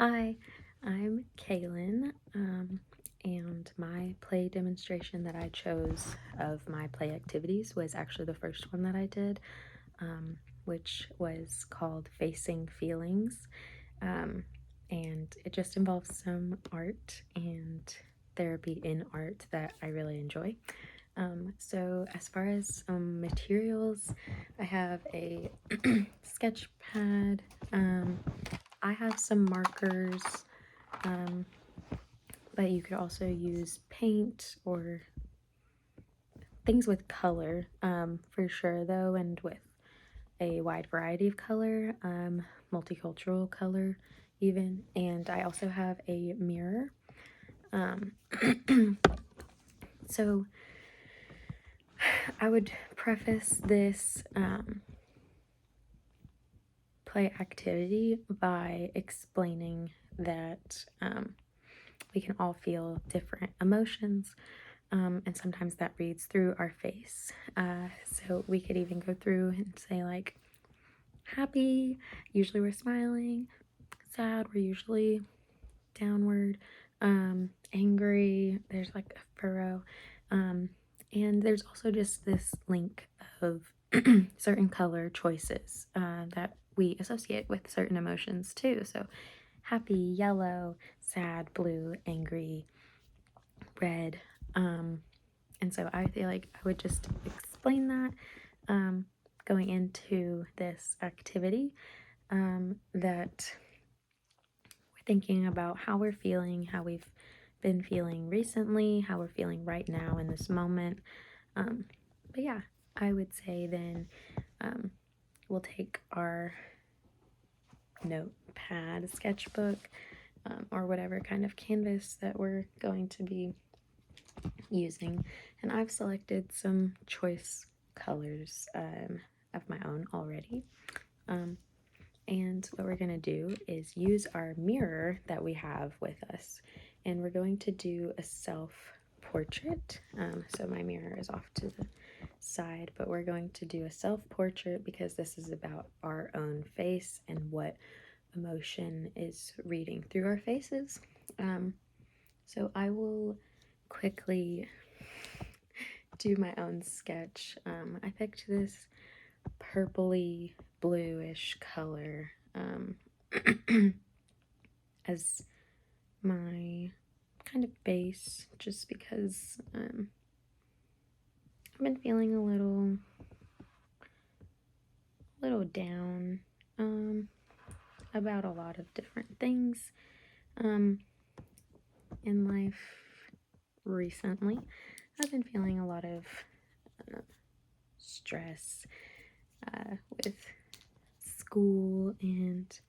Hi, I'm Kaylin, and my play demonstration that I chose of my play activities was actually the first one that I did, which was called Facing Feelings. Um, and it just involves some art and therapy in art that I really enjoy. So as far as materials, I have a sketch pad. I have some markers, um, but you could also use paint or things with color, for sure though, and with a wide variety of color, multicultural color even. And I also have a mirror. Um, so I would preface this play activity by explaining that we can all feel different emotions, and sometimes that reads through our face. So we could even go through and say, like, happy, usually we're smiling, sad, we're usually downward, angry, there's like a furrow. And there's also just this link of certain color choices that we associate with certain emotions too. So happy, yellow, sad, blue, angry, red. And so I feel like I would just explain that going into this activity, that we're thinking about how we're feeling, how we've been feeling recently, how we're feeling right now in this moment. But yeah, I would say then we'll take our notepad, sketchbook, or whatever kind of canvas that we're going to be using, and I've selected some choice colors of my own already. And what we're going to do is use our mirror that we have with us, and we're going to do a self-portrait. So my mirror is off to the side, but we're going to do a self-portrait because this is about our own face and what emotion is reading through our faces. So I will quickly do my own sketch. I picked this purpley bluish color as my kind of base, just because I've been feeling a little down about a lot of different things in life recently. I've been feeling a lot of stress with school, and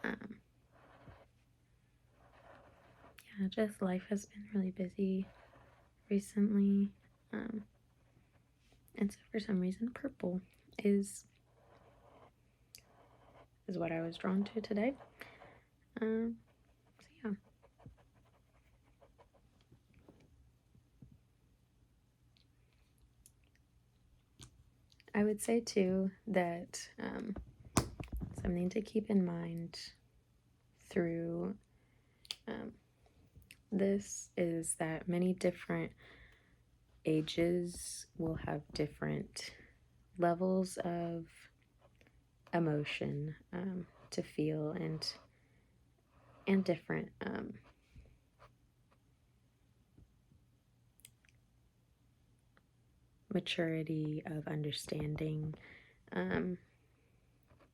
yeah, just life has been really busy recently. And so for some reason purple is what I was drawn to today. So yeah. I would say too that something to keep in mind through this is that many different ages will have different levels of emotion to feel, and different maturity of understanding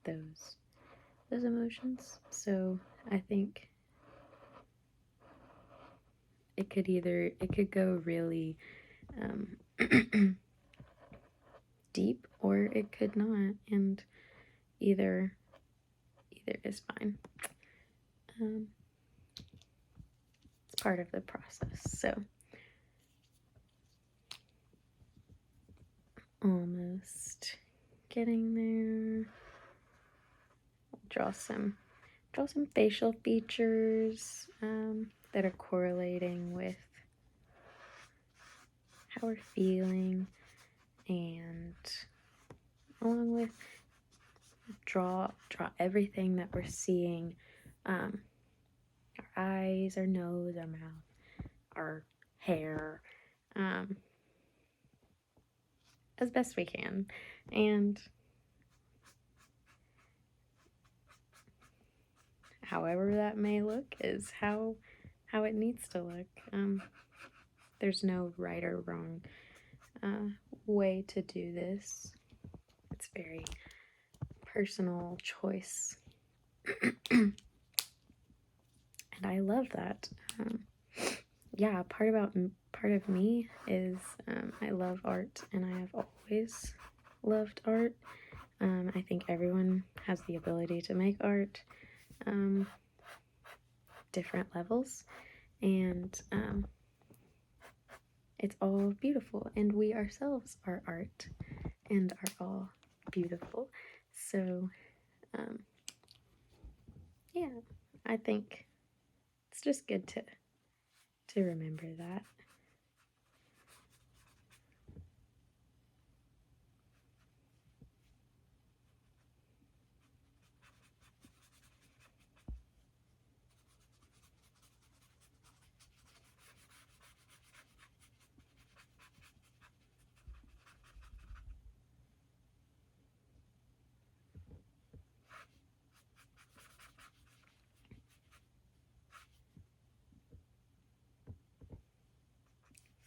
those emotions. So I think it could go really deep, or it could not, and either is fine. It's part of the process. So almost getting there. Draw some facial features that are correlating with how we're feeling, and along with draw everything that we're seeing, our eyes, our nose, our mouth, our hair, as best we can. And however that may look is how it needs to look. There's no right or wrong way to do this. It's very personal choice. And I love that. Yeah, part of me is I love art, and I have always loved art. I think everyone has the ability to make art, different levels, and it's all beautiful, and we ourselves are art and are all beautiful. So yeah, I think it's just good to remember that.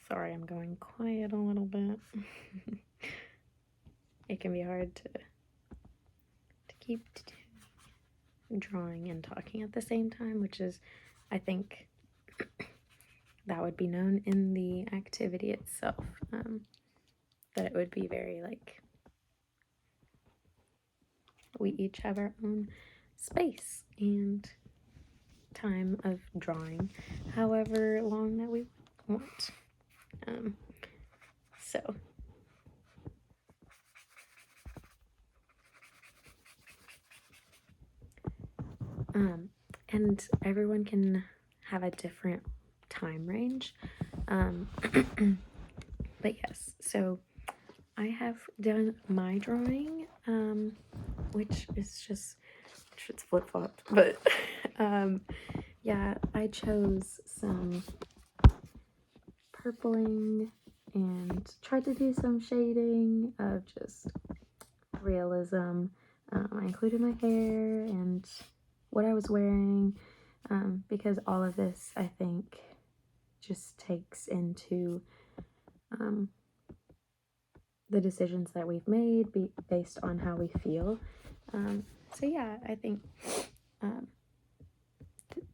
Sorry, I'm going quiet a little bit. It can be hard to keep drawing and talking at the same time, which is, I think, that would be known in the activity itself. That it would be very like we each have our own space and time of drawing, however long that we want. So and everyone can have a different time range. But yes, so I have done my drawing, which is just, it's flip-flopped, but yeah, I chose some purpling and tried to do some shading of just realism. I included my hair and what I was wearing, because all of this, I think, just takes into the decisions that we've made based on how we feel. So yeah, I think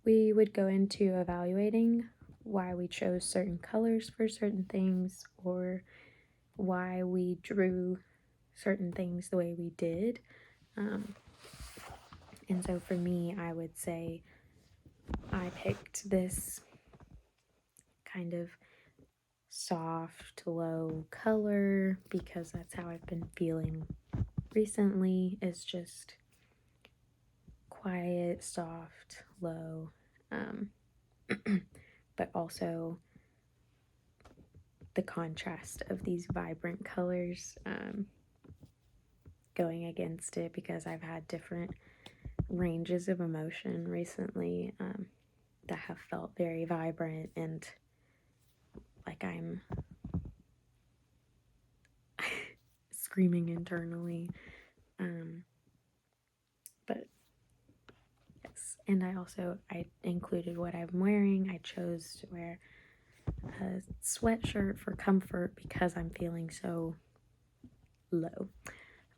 we would go into evaluating why we chose certain colors for certain things, or why we drew certain things the way we did. And so for me, I would say I picked this kind of soft, low color because that's how I've been feeling recently, is just quiet, soft, low, but also the contrast of these vibrant colors going against it, because I've had different ranges of emotion recently that have felt very vibrant and like I'm screaming internally. But yes, and I included what I'm wearing. I chose to wear a sweatshirt for comfort because I'm feeling so low.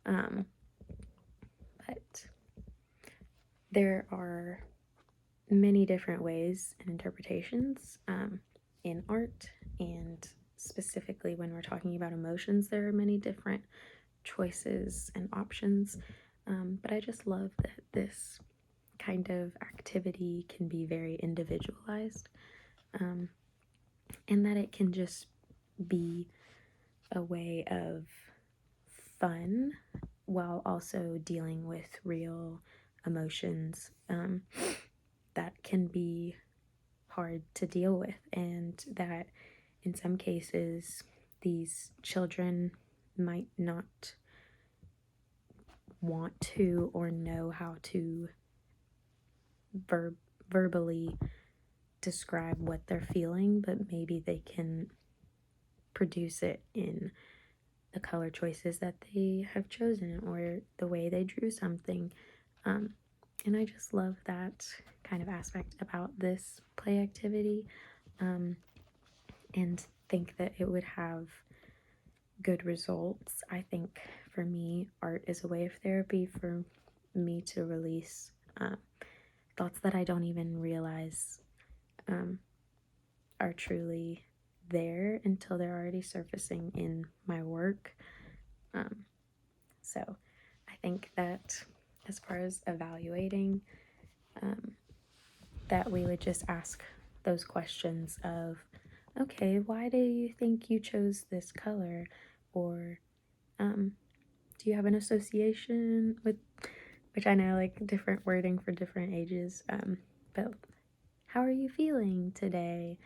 But there are many different ways and interpretations in art, and specifically when we're talking about emotions, there are many different choices and options. But I just love that this kind of activity can be very individualized, and that it can just be a way of fun while also dealing with real emotions that can be hard to deal with, and that in some cases these children might not want to or know how to verbally describe what they're feeling, but maybe they can produce it in the color choices that they have chosen or the way they drew something. And I just love that kind of aspect about this play activity, and think that it would have good results. I think for me, art is a way of therapy for me to release thoughts that I don't even realize are truly there until they're already surfacing in my work. So I think that as far as evaluating, that we would just ask those questions of, okay, why do you think you chose this color? Or do you have an association with, which I know like different wording for different ages, but how are you feeling today?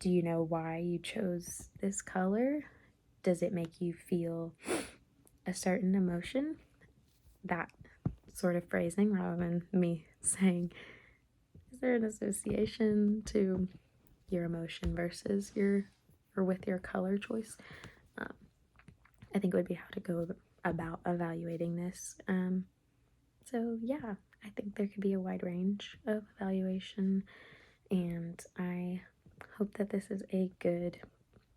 Do you know why you chose this color? Does it make you feel a certain emotion? That sort of phrasing, rather than me saying, is there an association to your emotion versus your, or with your color choice? I think would be how to go about evaluating this. So yeah, I think there could be a wide range of evaluation, and I hope that this is a good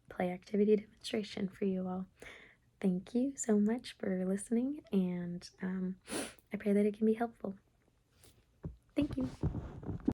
play activity demonstration for you all. Thank you so much for listening, and I pray that it can be helpful. Thank you.